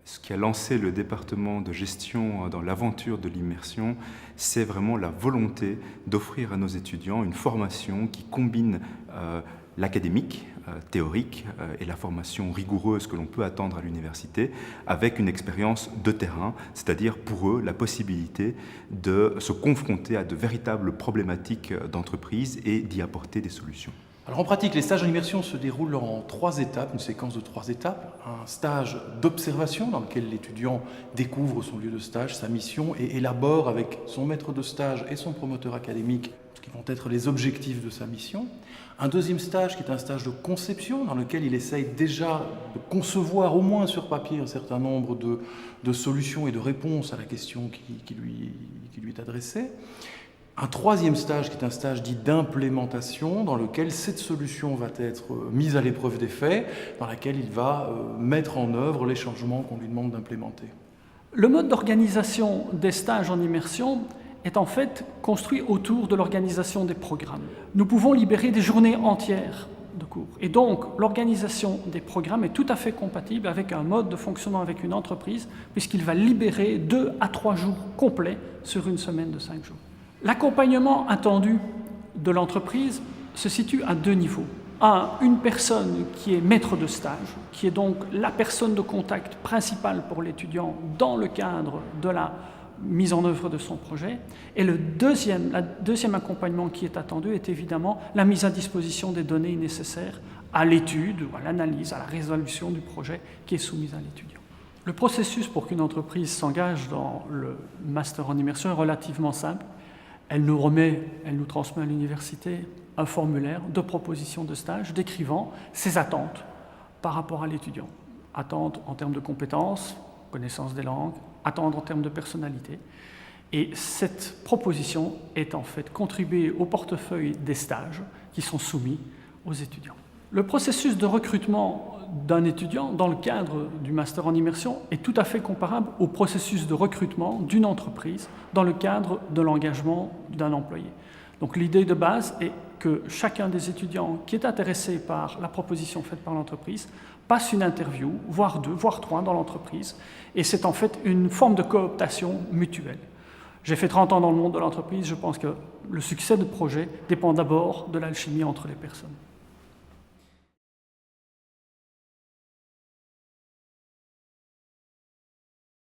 Ce qui a lancé le département de gestion dans l'aventure de l'immersion, c'est vraiment la volonté d'offrir à nos étudiants une formation qui combine l'académique, théorique et la formation rigoureuse que l'on peut attendre à l'université avec une expérience de terrain, c'est-à-dire pour eux la possibilité de se confronter à de véritables problématiques d'entreprise et d'y apporter des solutions. Alors en pratique, les stages en immersion se déroulent en 3 étapes, une séquence de 3 étapes. Un stage d'observation dans lequel l'étudiant découvre son lieu de stage, sa mission et élabore avec son maître de stage et son promoteur académique ce qui vont être les objectifs de sa mission. Un deuxième stage qui est un stage de conception dans lequel il essaye déjà de concevoir au moins sur papier un certain nombre de solutions et de réponses à la question qui lui est adressée. Un troisième stage qui est un stage dit d'implémentation dans lequel cette solution va être mise à l'épreuve des faits, dans laquelle il va mettre en œuvre les changements qu'on lui demande d'implémenter. Le mode d'organisation des stages en immersion est en fait construit autour de l'organisation des programmes. Nous pouvons libérer des journées entières de cours. Et donc, l'organisation des programmes est tout à fait compatible avec un mode de fonctionnement avec une entreprise, puisqu'il va libérer 2 à 3 jours complets sur une semaine de 5 jours. L'accompagnement attendu de l'entreprise se situe à 2 niveaux. Une personne qui est maître de stage, qui est donc la personne de contact principale pour l'étudiant dans le cadre de la mise en œuvre de son projet. Et le deuxième accompagnement qui est attendu est évidemment la mise à disposition des données nécessaires à l'étude, à l'analyse, à la résolution du projet qui est soumise à l'étudiant. Le processus pour qu'une entreprise s'engage dans le master en immersion est relativement simple. Elle nous transmet à l'université un formulaire de proposition de stage décrivant ses attentes par rapport à l'étudiant. Attentes en termes de compétences, connaissance des langues, attentes en termes de personnalité. Et cette proposition est en fait contribuée au portefeuille des stages qui sont soumis aux étudiants. Le processus de recrutement d'un étudiant dans le cadre du master en immersion est tout à fait comparable au processus de recrutement d'une entreprise dans le cadre de l'engagement d'un employé. Donc l'idée de base est que chacun des étudiants qui est intéressé par la proposition faite par l'entreprise passe une interview, voire 2, voire 3 dans l'entreprise, et c'est en fait une forme de cooptation mutuelle. J'ai fait 30 ans dans le monde de l'entreprise, je pense que le succès de projet dépend d'abord de l'alchimie entre les personnes.